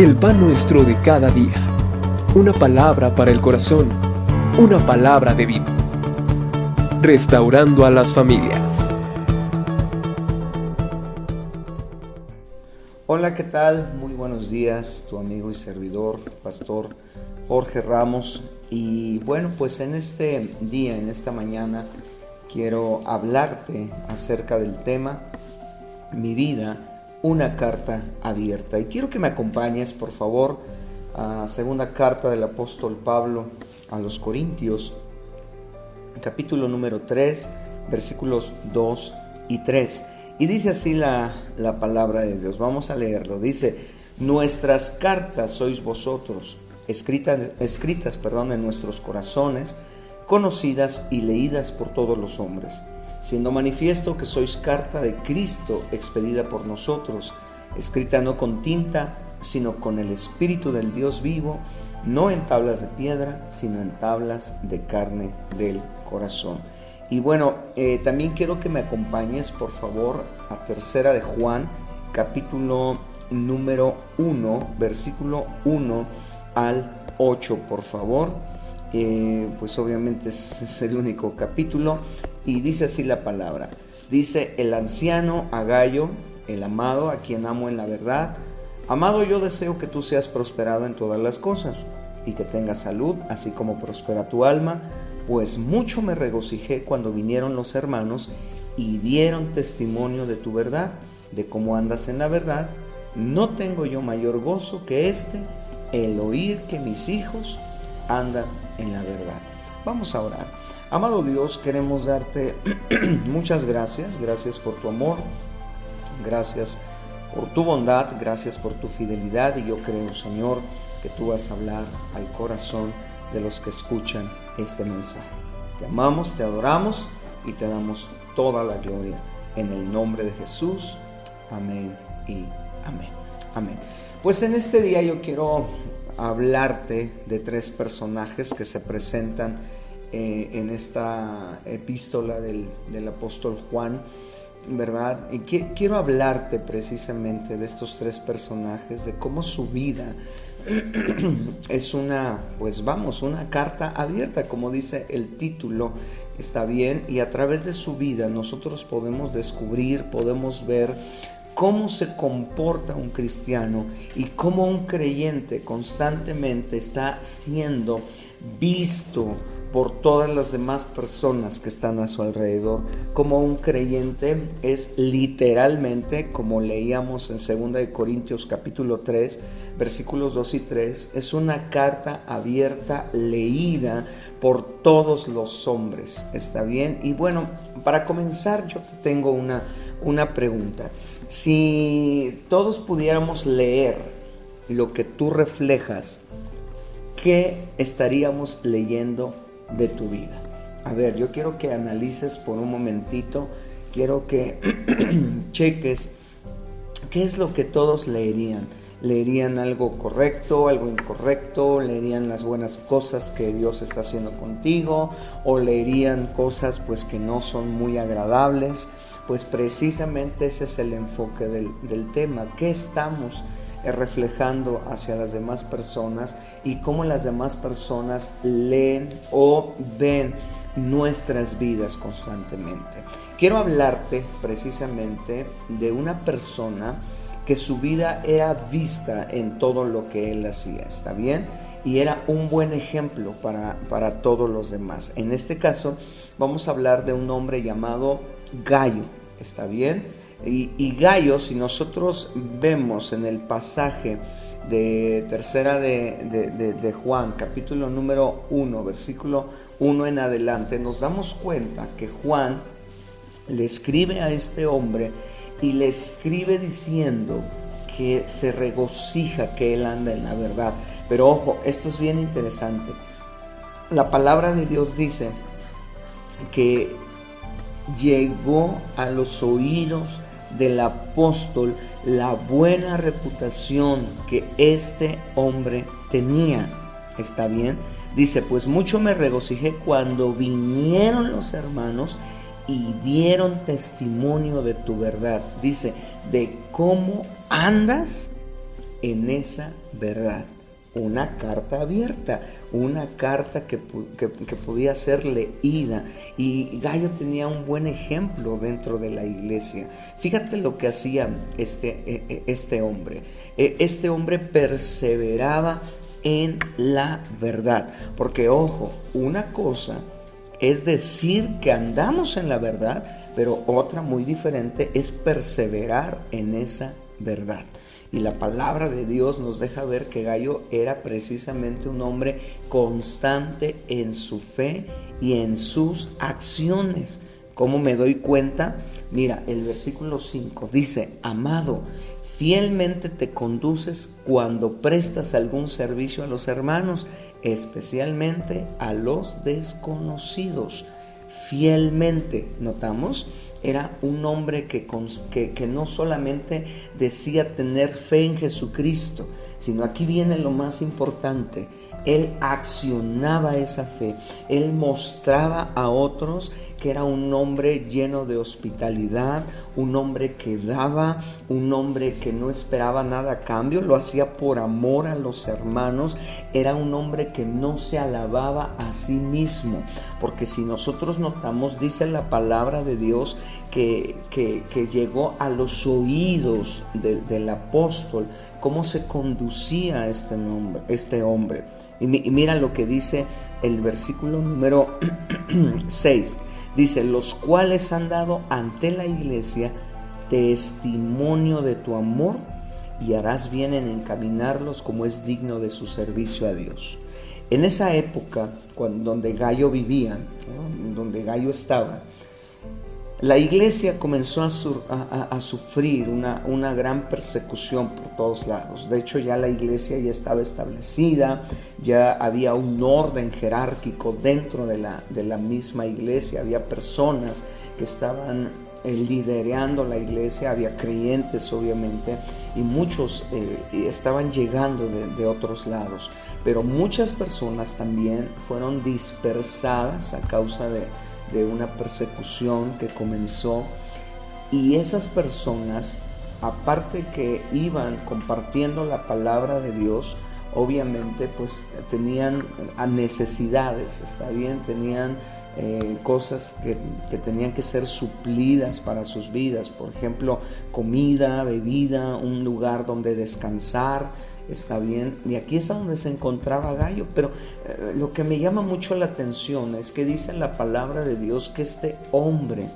El pan nuestro de cada día. Una palabra para el corazón. Una palabra de vida. Restaurando a las familias. Hola, ¿qué tal? Muy buenos días, tu amigo y servidor, Pastor Jorge Ramos. Y bueno, pues en este día, en esta mañana, quiero hablarte acerca del tema Mi vida, una carta abierta. Y quiero que me acompañes, por favor, a segunda carta del apóstol Pablo a los Corintios, capítulo número 3, versículos 2 y 3. Y dice así la palabra de Dios. Vamos a leerlo. Dice: nuestras cartas sois vosotros, escritas en nuestros corazones, conocidas y leídas por todos los hombres, siendo manifiesto que sois carta de Cristo, expedida por nosotros, escrita no con tinta, sino con el Espíritu del Dios vivo, no en tablas de piedra, sino en tablas de carne del corazón. Y bueno, también quiero que me acompañes, por favor, a tercera de Juan, capítulo número 1, versículo 1 al 8, por favor. Pues obviamente es el único capítulo. Y dice así la palabra. Dice: el anciano a Gayo, el amado, a quien amo en la verdad. Amado, yo deseo que tú seas prosperado en todas las cosas y que tengas salud, así como prospera tu alma, pues mucho me regocijé cuando vinieron los hermanos y dieron testimonio de tu verdad, de cómo andas en la verdad. No tengo yo mayor gozo que el oír que mis hijos andan en la verdad. Vamos a orar. Amado Dios, queremos darte muchas gracias. Gracias por tu amor, gracias por tu bondad, gracias por tu fidelidad. Y yo creo, Señor, que tú vas a hablar al corazón de los que escuchan este mensaje. Te amamos, te adoramos y te damos toda la gloria. En el nombre de Jesús. Amén y amén. Amén. Pues en este día yo quiero hablarte de tres personajes que se presentan en esta epístola del apóstol Juan, ¿verdad? Y quiero hablarte precisamente de estos tres personajes, de cómo su vida es una carta abierta, como dice el título, está bien, y a través de su vida nosotros podemos descubrir, podemos ver cómo se comporta un cristiano y cómo un creyente constantemente está siendo visto por todas las demás personas que están a su alrededor. Como un creyente es literalmente, como leíamos en 2 Corintios capítulo 3, versículos 2 y 3, es una carta abierta, leída por todos los hombres. ¿Está bien? Y bueno, para comenzar yo te tengo una pregunta. Si todos pudiéramos leer lo que tú reflejas, ¿qué estaríamos leyendo de tu vida? A ver, yo quiero que analices por un momentito, quiero que cheques qué es lo que todos leerían. ¿Leerían algo correcto, algo incorrecto? ¿Leerían las buenas cosas que Dios está haciendo contigo? ¿O leerían cosas pues que no son muy agradables? Pues precisamente ese es el enfoque del tema. ¿Qué estamos reflejando hacia las demás personas y cómo las demás personas leen o ven nuestras vidas constantemente? Quiero hablarte precisamente de una persona que su vida era vista en todo lo que él hacía, ¿está bien? Y era un buen ejemplo para todos los demás. En este caso vamos a hablar de un hombre llamado Gayo, ¿está bien? Y Gayo, si nosotros vemos en el pasaje de tercera de Juan, capítulo número 1, versículo 1 en adelante, nos damos cuenta que Juan le escribe a este hombre y le escribe diciendo que se regocija que él anda en la verdad. Pero ojo, esto es bien interesante. La palabra de Dios dice que llegó a los oídos del apóstol la buena reputación que este hombre tenía. ¿Está bien? Dice: pues mucho me regocijé cuando vinieron los hermanos y dieron testimonio de tu verdad. Dice: de cómo andas en esa verdad. Una carta abierta, una carta que podía ser leída. Y Gallo tenía un buen ejemplo dentro de la iglesia. Fíjate lo que hacía este hombre. Este hombre perseveraba en la verdad. Porque ojo, una cosa es decir que andamos en la verdad, pero otra muy diferente es perseverar en esa verdad. Y la palabra de Dios nos deja ver que Gallo era precisamente un hombre constante en su fe y en sus acciones. ¿Cómo me doy cuenta? Mira, el versículo 5 dice: amado, fielmente te conduces cuando prestas algún servicio a los hermanos, especialmente a los desconocidos. Fielmente, ¿notamos? Era un hombre que no solamente decía tener fe en Jesucristo, sino aquí viene lo más importante. Él accionaba esa fe. Él mostraba a otros que era un hombre lleno de hospitalidad, un hombre que daba, un hombre que no esperaba nada a cambio, lo hacía por amor a los hermanos. Era un hombre que no se alababa a sí mismo, porque si nosotros notamos, dice la palabra de Dios que llegó a los oídos del apóstol cómo se conducía este hombre. Y mira lo que dice el versículo número 6. Dice: los cuales han dado ante la iglesia testimonio de tu amor, y harás bien en encaminarlos como es digno de su servicio a Dios. En esa época, donde Gallo vivía, ¿no?, donde Gallo estaba, la iglesia comenzó a sufrir una gran persecución por todos lados. De hecho, ya la iglesia ya estaba establecida, ya había un orden jerárquico dentro de la misma iglesia. Había personas que estaban liderando la iglesia, había creyentes obviamente, y muchos estaban llegando de otros lados. Pero muchas personas también fueron dispersadas a causa de una persecución que comenzó, y esas personas, aparte que iban compartiendo la palabra de Dios, obviamente pues tenían necesidades, está bien, tenían cosas que tenían que ser suplidas para sus vidas, por ejemplo, comida, bebida, un lugar donde descansar. Está bien, y aquí es donde se encontraba Gallo. Pero lo que me llama mucho la atención es que dice la palabra de Dios que este hombre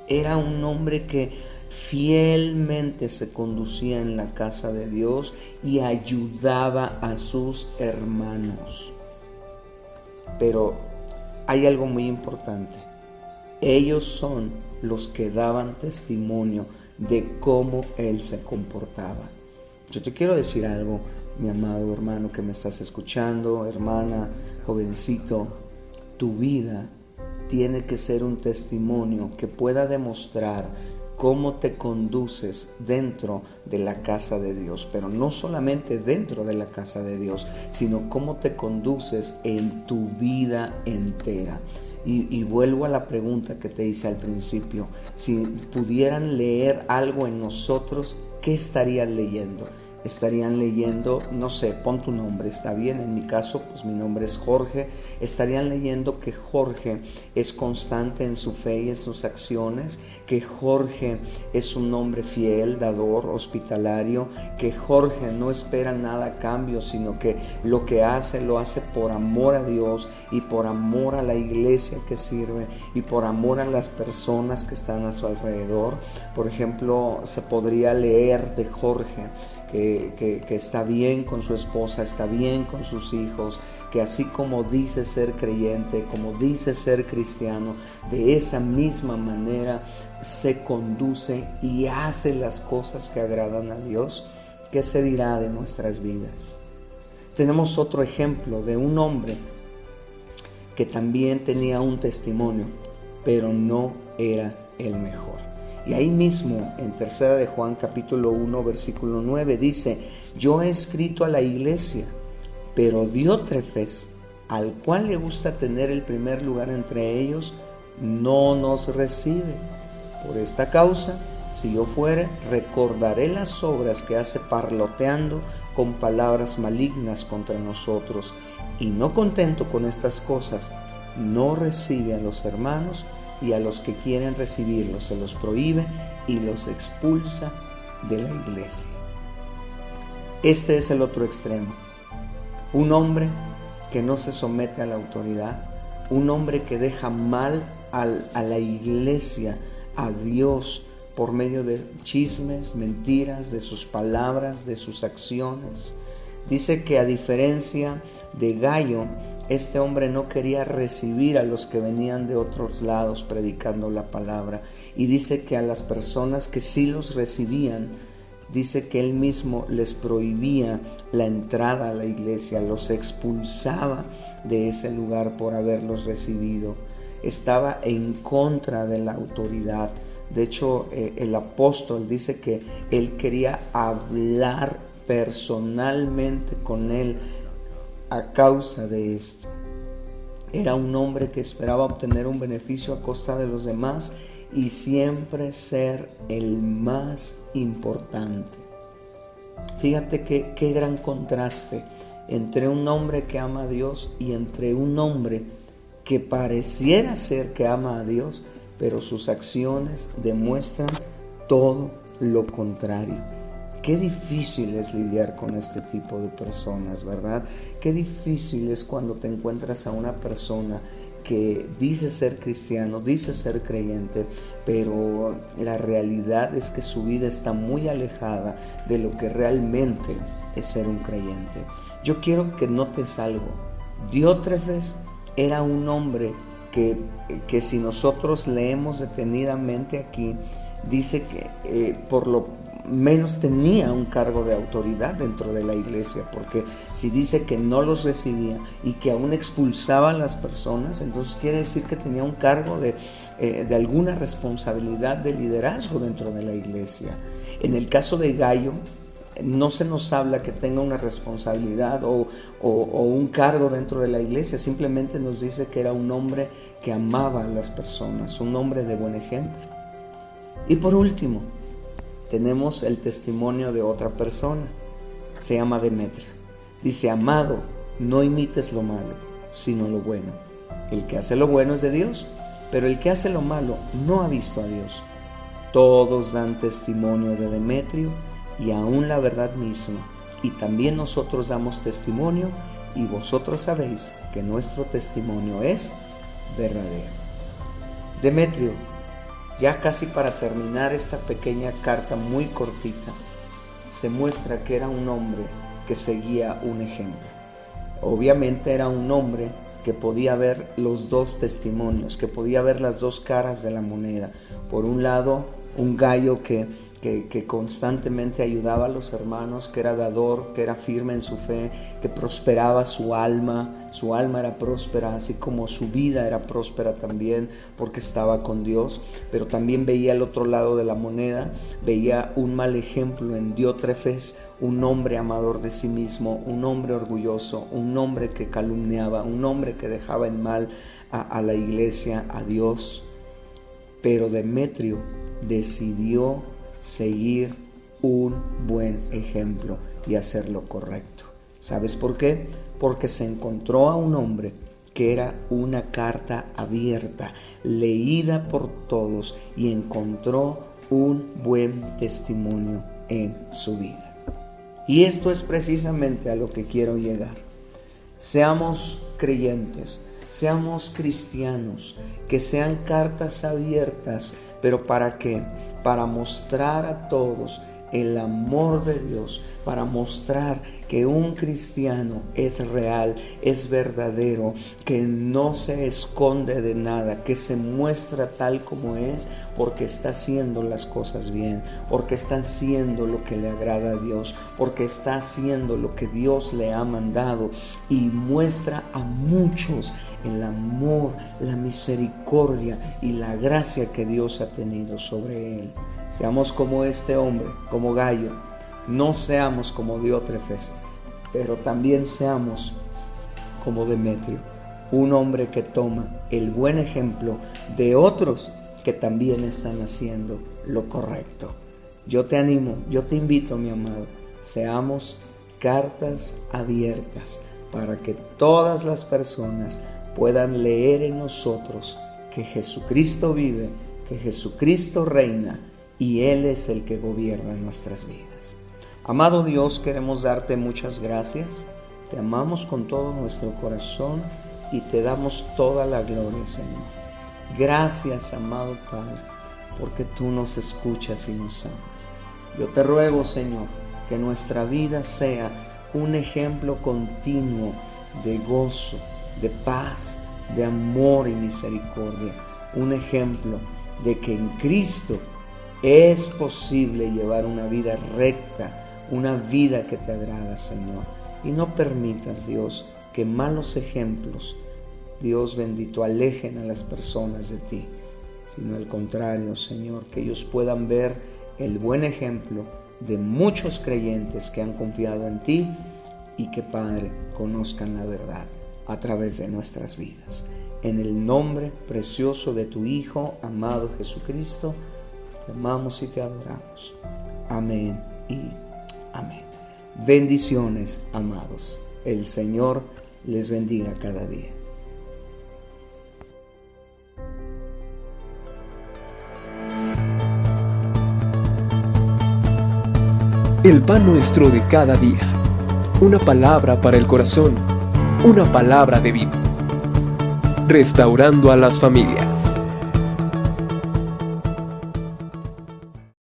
era un hombre que fielmente se conducía en la casa de Dios y ayudaba a sus hermanos. Pero hay algo muy importante: ellos son los que daban testimonio de cómo él se comportaba. Yo te quiero decir algo, mi amado hermano que me estás escuchando, hermana, jovencito. Tu vida tiene que ser un testimonio que pueda demostrar cómo te conduces dentro de la casa de Dios, pero no solamente dentro de la casa de Dios, sino cómo te conduces en tu vida entera. Y vuelvo a la pregunta que te hice al principio: si pudieran leer algo en nosotros, ¿qué estarían leyendo? Estarían leyendo, no sé, pon tu nombre, está bien, en mi caso, pues mi nombre es Jorge. Estarían leyendo que Jorge es constante en su fe y en sus acciones, que Jorge es un hombre fiel, dador, hospitalario, que Jorge no espera nada a cambio, sino que lo que hace, lo hace por amor a Dios y por amor a la iglesia que sirve y por amor a las personas que están a su alrededor. Por ejemplo, se podría leer de Jorge que está bien con su esposa, está bien con sus hijos, que así como dice ser creyente, como dice ser cristiano, de esa misma manera se conduce y hace las cosas que agradan a Dios. ¿Qué se dirá de nuestras vidas? Tenemos otro ejemplo de un hombre que también tenía un testimonio, pero no era el mejor. Y ahí mismo, en 3 de Juan capítulo 1, versículo 9, dice: yo he escrito a la iglesia, pero Diótrefes, al cual le gusta tener el primer lugar entre ellos, no nos recibe. Por esta causa Si yo fuere, recordaré las obras que hace parloteando con palabras malignas contra nosotros. Y no contento con estas cosas, no recibe a los hermanos, y a los que quieren recibirlos se los prohíbe y los expulsa de la iglesia. Este es el otro extremo. Un hombre que no se somete a la autoridad, un hombre que deja mal a la iglesia, a Dios, por medio de chismes, mentiras, de sus palabras, de sus acciones. Dice que a diferencia de Gayo, este hombre no quería recibir a los que venían de otros lados predicando la palabra. Y dice que a las personas que sí los recibían, dice que él mismo les prohibía la entrada a la iglesia, los expulsaba de ese lugar por haberlos recibido. Estaba en contra de la autoridad. De hecho, el apóstol dice que él quería hablar personalmente con él a causa de esto. Era un hombre que esperaba obtener un beneficio a costa de los demás y siempre ser el más importante. Fíjate qué gran contraste entre un hombre que ama a Dios y entre un hombre que pareciera ser que ama a Dios, pero sus acciones demuestran todo lo contrario. Qué difícil es lidiar con este tipo de personas, ¿verdad? Qué difícil es cuando te encuentras a una persona que dice ser cristiano, dice ser creyente, pero la realidad es que su vida está muy alejada de lo que realmente es ser un creyente. Yo quiero que notes algo. Diótrefes era un hombre que si nosotros leemos detenidamente aquí, dice que por lo menos tenía un cargo de autoridad dentro de la iglesia, porque si dice que no los recibía y que aún expulsaba a las personas, entonces quiere decir que tenía un cargo de alguna responsabilidad de liderazgo dentro de la iglesia. En el caso de Gayo, no se nos habla que tenga una responsabilidad o un cargo dentro de la iglesia, simplemente nos dice que era un hombre que amaba a las personas, un hombre de buen ejemplo. Y por último, tenemos el testimonio de otra persona, se llama Demetrio. Dice: amado, no imites lo malo, sino lo bueno. El que hace lo bueno es de Dios, pero el que hace lo malo no ha visto a Dios. Todos dan testimonio de Demetrio, y aún la verdad misma, y también nosotros damos testimonio, y vosotros sabéis que nuestro testimonio es verdadero. Demetrio, ya casi para terminar esta pequeña carta muy cortita, se muestra que era un hombre que seguía un ejemplo. Obviamente era un hombre que podía ver los dos testimonios, que podía ver las dos caras de la moneda. Por un lado, un Gayo que constantemente ayudaba a los hermanos, que era dador, que era firme en su fe, que prosperaba su alma era próspera, así como su vida era próspera también, porque estaba con Dios. Pero también veía el otro lado de la moneda, veía un mal ejemplo en Diótrefes, un hombre amador de sí mismo, un hombre orgulloso, un hombre que calumniaba, un hombre que dejaba en mal a la iglesia, a Dios. Pero Demetrio decidió seguir un buen ejemplo y hacer lo correcto. ¿Sabes por qué? Porque se encontró a un hombre que era una carta abierta, leída por todos, y encontró un buen testimonio en su vida. Y esto es precisamente a lo que quiero llegar. Seamos creyentes, seamos cristianos, que sean cartas abiertas, pero ¿para qué? Para mostrar a todos el amor de Dios, para mostrar que un cristiano es real, es verdadero, que no se esconde de nada, que se muestra tal como es, porque está haciendo las cosas bien, porque está haciendo lo que le agrada a Dios, porque está haciendo lo que Dios le ha mandado, y muestra a muchos el amor, la misericordia y la gracia que Dios ha tenido sobre él. Seamos como este hombre, como Gayo. No seamos como Diótrefes, pero también seamos como Demetrio, un hombre que toma el buen ejemplo de otros que también están haciendo lo correcto. Yo te animo, yo te invito, mi amado, seamos cartas abiertas para que todas las personas puedan leer en nosotros que Jesucristo vive, que Jesucristo reina y Él es el que gobierna nuestras vidas. Amado Dios, queremos darte muchas gracias. Te amamos con todo nuestro corazón y te damos toda la gloria, Señor. Gracias, amado Padre, porque tú nos escuchas y nos amas. Yo te ruego, Señor, que nuestra vida sea un ejemplo continuo de gozo, de paz, de amor y misericordia. Un ejemplo de que en Cristo es posible llevar una vida recta, una vida que te agrada, Señor. Y no permitas, Dios, que malos ejemplos, Dios bendito, alejen a las personas de ti, sino al contrario, Señor, que ellos puedan ver el buen ejemplo de muchos creyentes que han confiado en ti y que, Padre, conozcan la verdad a través de nuestras vidas. En el nombre precioso de tu Hijo, amado Jesucristo, te amamos y te adoramos. Amén y amén. Bendiciones, amados. El Señor les bendiga cada día. El pan nuestro de cada día. Una palabra para el corazón. Una palabra de vida. Restaurando a las familias.